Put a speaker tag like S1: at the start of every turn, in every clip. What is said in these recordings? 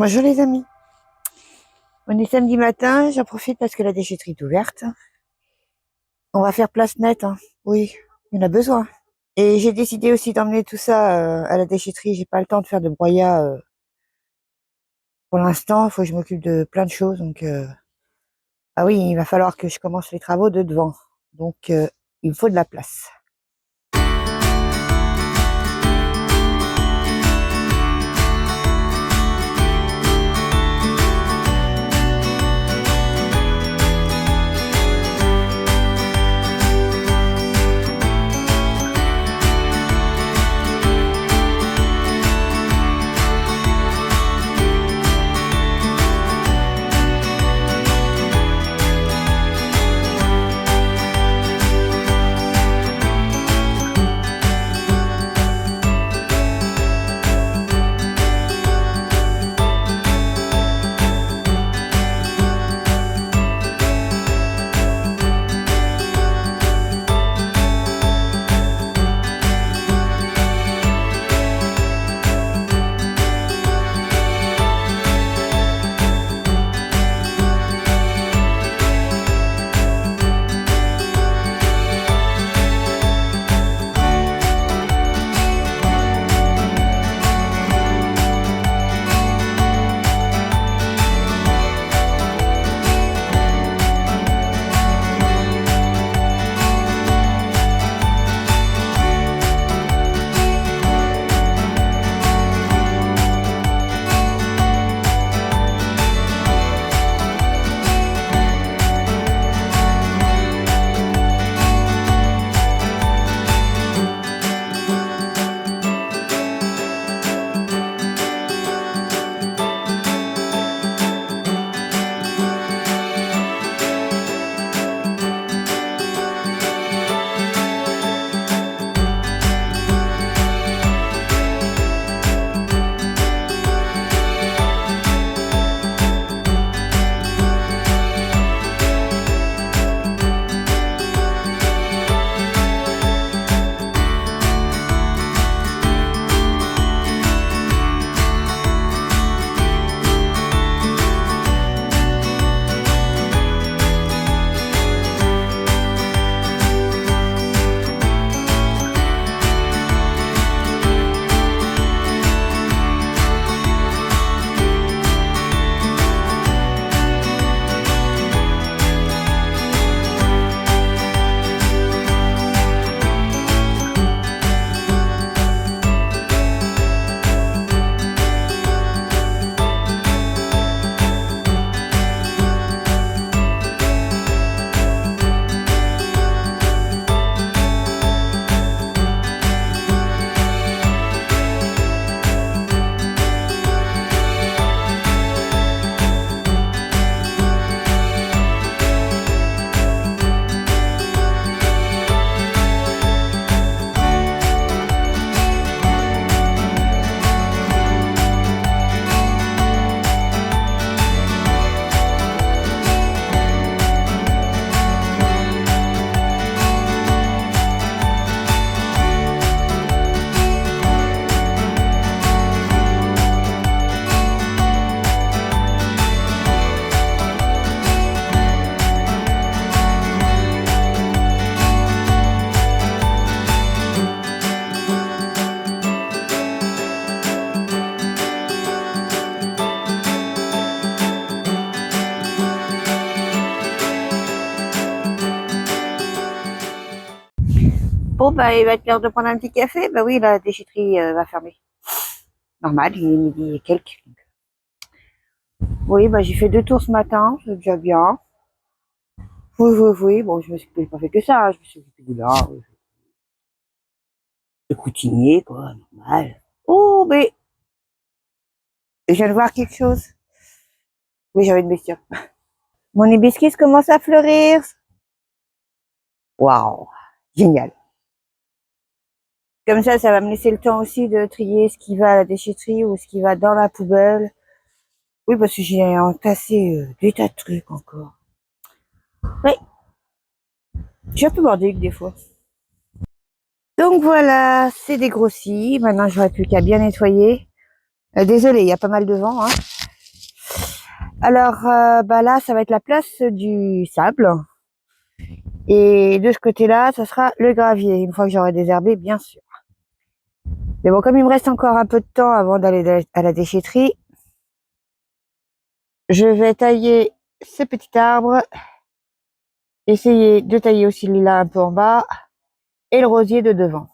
S1: Bonjour les amis, on est samedi matin, j'en profite parce que la déchetterie est ouverte. On va faire place nette, hein. Oui, il y en a besoin. Et j'ai décidé aussi d'emmener tout ça à la déchetterie, j'ai pas le temps de faire de broyat pour l'instant, il faut que je m'occupe de plein de choses. Donc, ah oui, il va falloir que je commence les travaux de devant. Donc, il me faut de la place. Bon, bah, il va être l'heure de prendre un petit café. Bah oui, la déchetterie va fermer. Normal, il est midi et quelques. Oui, bah, j'ai fait 2 tours ce matin, c'est déjà bien. Oui, oui, oui, bon, je me suis pas fait que ça, hein. Je me suis occupé du linge, de coutinier, quoi, normal. Oh, mais je viens de voir quelque chose. Oui, j'avais une blessure. Mon hibiscus commence à fleurir. Waouh, génial. Comme ça va me laisser le temps aussi de trier ce qui va à la déchetterie ou ce qui va dans la poubelle. Oui, parce que j'ai entassé des tas de trucs encore. Oui, je suis un peu bordélique des fois. Donc voilà, c'est dégrossi. Maintenant, j'aurais plus qu'à bien nettoyer. Désolée, il y a pas mal de vent, hein. Alors, bah là, ça va être la place du sable. Et de ce côté-là, ça sera le gravier, une fois que j'aurai désherbé, bien sûr. Mais bon, comme il me reste encore un peu de temps avant d'aller à la déchetterie, je vais tailler ce petit arbre, essayer de tailler aussi le lilas un peu en bas, et le rosier de devant.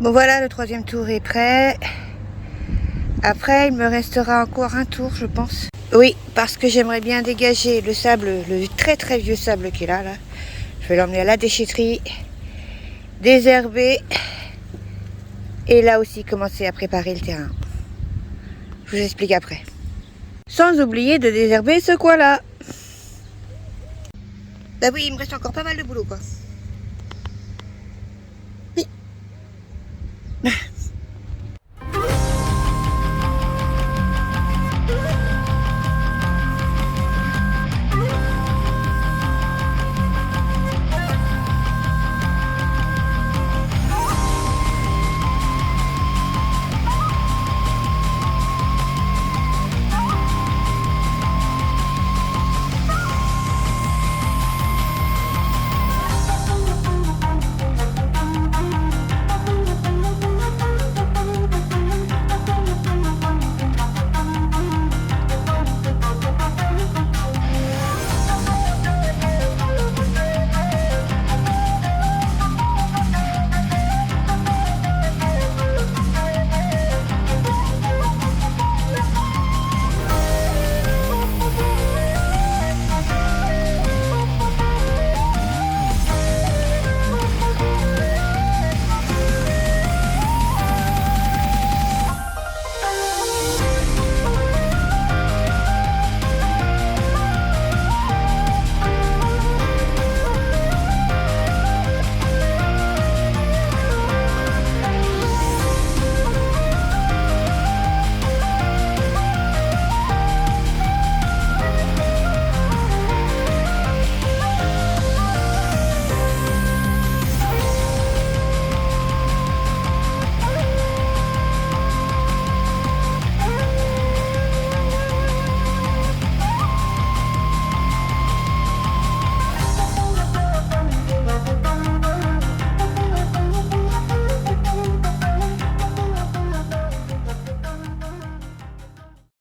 S1: Bon voilà, le troisième tour est prêt. Après, il me restera encore un tour, je pense. Oui, parce que j'aimerais bien dégager le sable, le très très vieux sable qui est là. Je vais l'emmener à la déchetterie, désherber et là aussi commencer à préparer le terrain. Je vous explique après. Sans oublier de désherber ce coin-là. Bah oui, il me reste encore pas mal de boulot, quoi. Oui.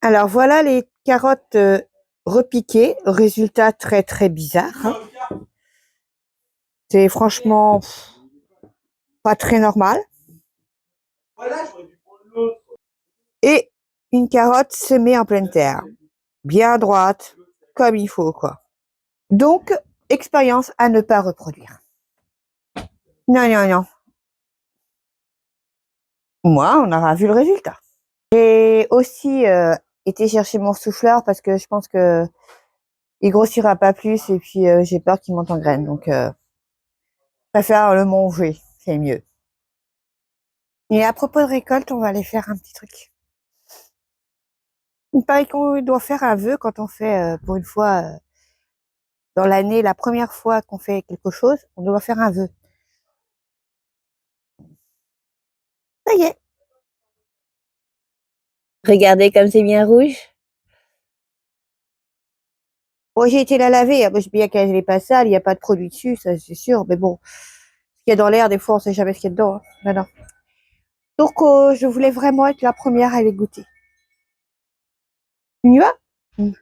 S1: Alors voilà les carottes repiquées, résultat très très bizarre. Hein. C'est franchement pas très normal. Et une carotte semée en pleine terre, bien droite, comme il faut, quoi. Donc, expérience à ne pas reproduire. Non, non, non. Moi, on aura vu le résultat. J'ai aussi été chercher mon souffleur parce que je pense que il grossira pas plus et puis j'ai peur qu'il monte en graines. Donc, je préfère le manger, c'est mieux. Et à propos de récolte, on va aller faire un petit truc. Il paraît qu'on doit faire un vœu quand on fait, pour une fois, dans l'année, la première fois qu'on fait quelque chose, on doit faire un vœu. Ça y est. Regardez comme c'est bien rouge. Bon, j'ai été la laver, je sais bien qu'elle n'est pas sale, il n'y a pas de produit dessus, ça c'est sûr, mais bon, ce qu'il y a dans l'air, des fois, on sait jamais ce qu'il y a dedans. Hein. Non, non. Donc, je voulais vraiment être la première à les goûter. On y va? Mmh.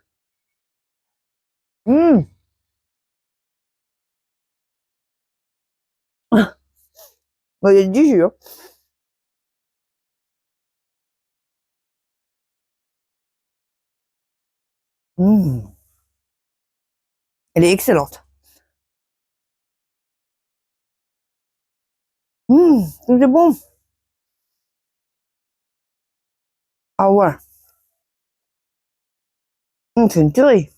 S1: Bon, il y a du jus. Hein. Mmh. Elle est excellente. Mmh, c'est bon. Ah ouais. C'est une tuerie.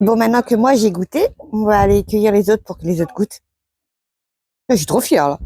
S1: Bon, maintenant que moi j'ai goûté, on va aller cueillir les autres pour que les autres goûtent. Je suis trop fière là.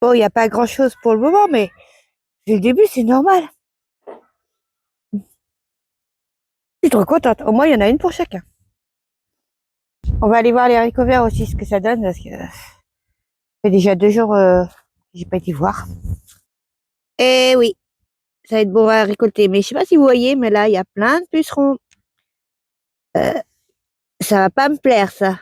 S1: Bon, il n'y a pas grand-chose pour le moment, mais dès le début, c'est normal. Je suis trop contente. Au moins, il y en a une pour chacun. On va aller voir les haricots verts aussi, ce que ça donne, parce que ça fait déjà 2 jours que j'ai pas été voir. Eh oui, ça va être bon à récolter. Mais je sais pas si vous voyez, mais là, il y a plein de pucerons. Ça va pas me plaire, ça.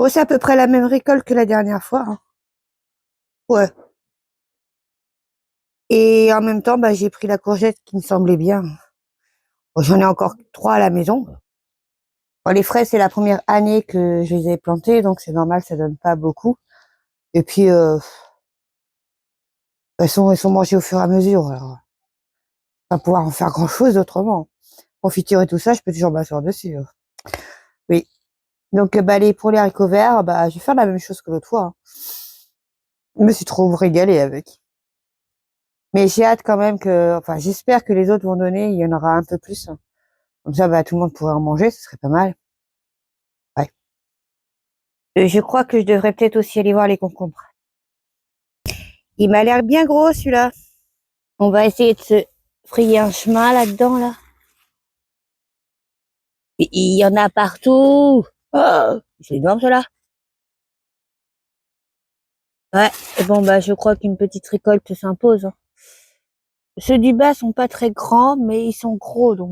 S1: Bon, c'est à peu près la même récolte que la dernière fois, hein. Ouais. Et en même temps, bah, j'ai pris la courgette qui me semblait bien. Bon, j'en ai encore 3 à la maison. Bon, les fraises, c'est la première année que je les ai plantées, donc c'est normal, ça donne pas beaucoup. Et puis, elles sont mangées au fur et à mesure. Alors, pas pouvoir en faire grand-chose autrement. Confiture et tout ça, je peux toujours m'asseoir dessus. Oui. Donc, bah, pour les haricots verts, bah, je vais faire la même chose que l'autre fois, hein. Je me suis trop régalée avec. Mais j'ai hâte quand même enfin, j'espère que les autres vont donner, il y en aura un peu plus. Comme ça, bah, tout le monde pourrait en manger, ce serait pas mal. Ouais. Je crois que je devrais peut-être aussi aller voir les concombres. Il m'a l'air bien gros, celui-là. On va essayer de se frayer un chemin là-dedans, là. Il y en a partout. Oh, c'est énorme, cela. Ouais. Et bon, bah, je crois qu'une petite récolte s'impose, hein. Ceux du bas sont pas très grands, mais ils sont gros, donc.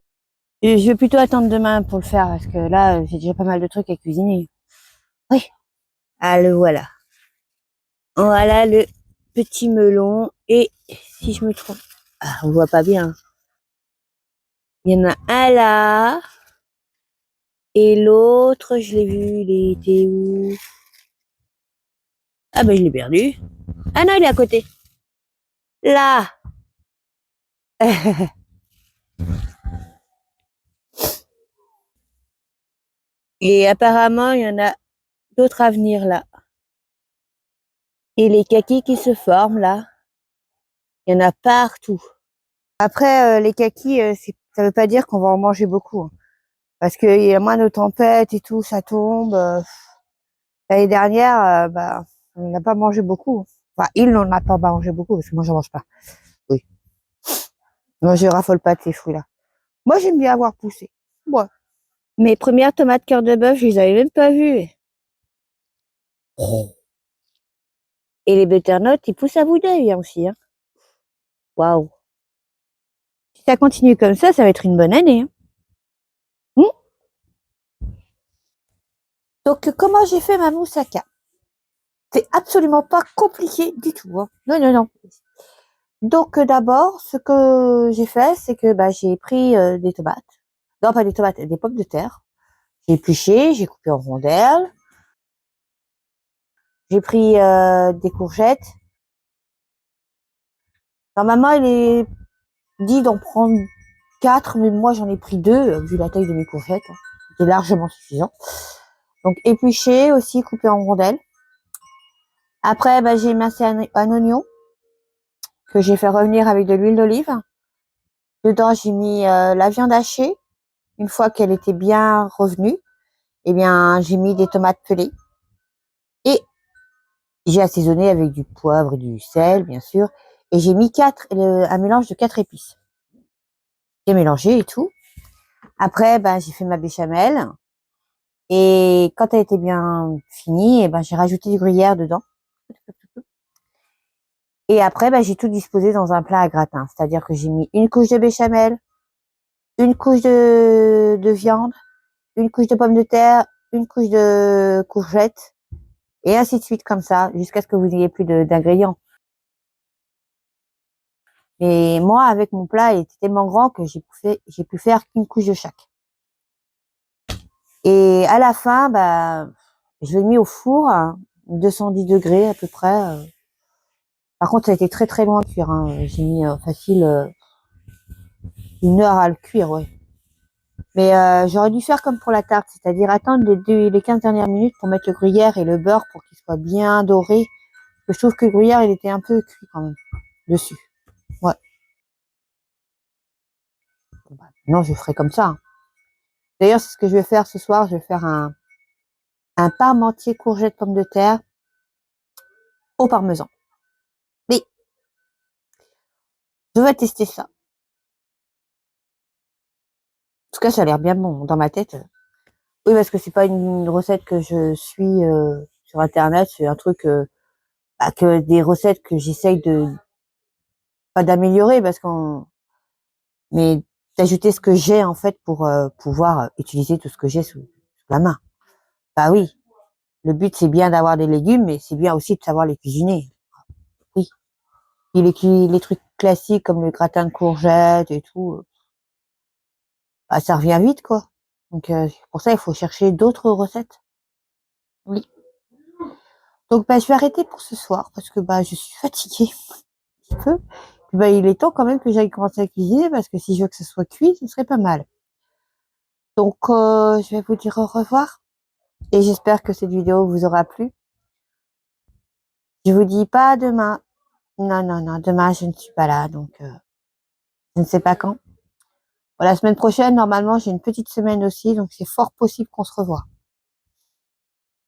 S1: Et je vais plutôt attendre demain pour le faire, parce que là, j'ai déjà pas mal de trucs à cuisiner. Oui. Ah, le voilà. Voilà le petit melon. Et si je me trompe, ah, on voit pas bien. Il y en a un là. Et l'autre, je l'ai vu, il était où? Ah ben je l'ai perdu. Ah non, il est à côté. Là. Et apparemment, il y en a d'autres à venir là. Et les kakis qui se forment là, il y en a partout. Après, les kakis, ça veut pas dire qu'on va en manger beaucoup, hein. Parce qu'il y a moins de tempêtes et tout, ça tombe. L'année dernière, bah, on n'a pas mangé beaucoup. Enfin, il n'en a pas mangé beaucoup, parce que moi, j'en mange pas. Oui. Moi, je raffole pas de ces fruits-là. Moi, j'aime bien avoir poussé. Ouais. Mes premières tomates cœur de bœuf, je les avais même pas vues. Et les butternuts, ils poussent à bout d'œil aussi, hein. Waouh. Si ça continue comme ça va être une bonne année, hein. Donc, comment j'ai fait ma moussaka? C'est absolument pas compliqué du tout, hein. Non, non, non. Donc, d'abord, ce que j'ai fait, c'est que bah, j'ai pris des tomates. Non, pas des tomates, des pommes de terre. J'ai épluché, j'ai coupé en rondelles. J'ai pris des courgettes. Normalement, il est dit d'en prendre 4, mais moi j'en ai pris 2, vu la taille de mes courgettes. C'était largement suffisant. Donc épluché aussi, coupé en rondelles. Après, bah, j'ai émincé un oignon que j'ai fait revenir avec de l'huile d'olive. Dedans, j'ai mis la viande hachée. Une fois qu'elle était bien revenue, eh bien, j'ai mis des tomates pelées. Et j'ai assaisonné avec du poivre et du sel, bien sûr. Et j'ai mis un mélange de 4 épices. J'ai mélangé et tout. Après, ben, j'ai fait ma béchamel. Et quand elle était bien finie, eh ben, j'ai rajouté du gruyère dedans. Et après, ben, j'ai tout disposé dans un plat à gratin. C'est-à-dire que j'ai mis une couche de béchamel, une couche de viande, une couche de pommes de terre, une couche de courgettes, et ainsi de suite comme ça, jusqu'à ce que vous n'ayez plus d'ingrédients. Mais moi, avec mon plat, il était tellement grand que j'ai pu faire qu'une couche de chaque. Et à la fin, bah, je l'ai mis au four, à 210 degrés à peu près. Par contre, ça a été très très loin de cuire. Hein. J'ai mis facile 1 heure à le cuire, ouais. Mais j'aurais dû faire comme pour la tarte, c'est-à-dire attendre les 15 dernières minutes pour mettre le gruyère et le beurre pour qu'il soit bien doré. Parce que je trouve que le gruyère, il était un peu cuit quand même, dessus. Ouais. Bon, bah, non, je ferai comme ça. Hein. D'ailleurs, c'est ce que je vais faire ce soir. Je vais faire un parmentier courgette pomme de terre au parmesan. Mais je vais tester ça. En tout cas, ça a l'air bien bon dans ma tête. Oui, parce que c'est pas une recette que je suis sur Internet. C'est un truc que des recettes que j'essaye de pas d'améliorer parce mais d'ajouter ce que j'ai en fait pour pouvoir utiliser tout ce que j'ai sous la main. Bah oui, le but c'est bien d'avoir des légumes, mais c'est bien aussi de savoir les cuisiner. Oui. Et les trucs classiques comme le gratin de courgettes et tout, bah, ça revient vite quoi. Donc pour ça il faut chercher d'autres recettes. Oui. Donc bah je vais arrêter pour ce soir parce que bah je suis fatiguée un petit peu. Puis, bah il est temps quand même que j'aille commencer à cuisiner parce que si je veux que ce soit cuit, ce serait pas mal. Donc je vais vous dire au revoir et j'espère que cette vidéo vous aura plu. Je vous dis pas à demain. Non, non, non, demain je ne suis pas là, donc je ne sais pas quand. Bon, la semaine prochaine, normalement, j'ai une petite semaine aussi, donc c'est fort possible qu'on se revoie.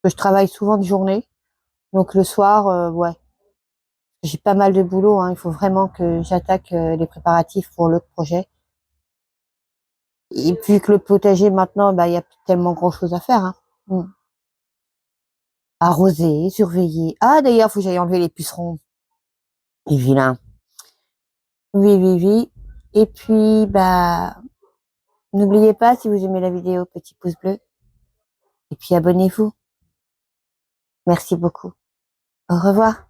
S1: Parce que je travaille souvent de journée, donc le soir, ouais, j'ai pas mal de boulot. Hein. Il faut vraiment que j'attaque les préparatifs pour l'autre projet. Et puis que le potager maintenant, bah il y a tellement grand chose à faire. Hein. Arroser, surveiller. Ah d'ailleurs, faut que j'aille enlever les pucerons. Les vilains. Oui, oui, oui. Et puis, bah, n'oubliez pas, si vous aimez la vidéo, petit pouce bleu. Et puis abonnez-vous. Merci beaucoup. Au revoir.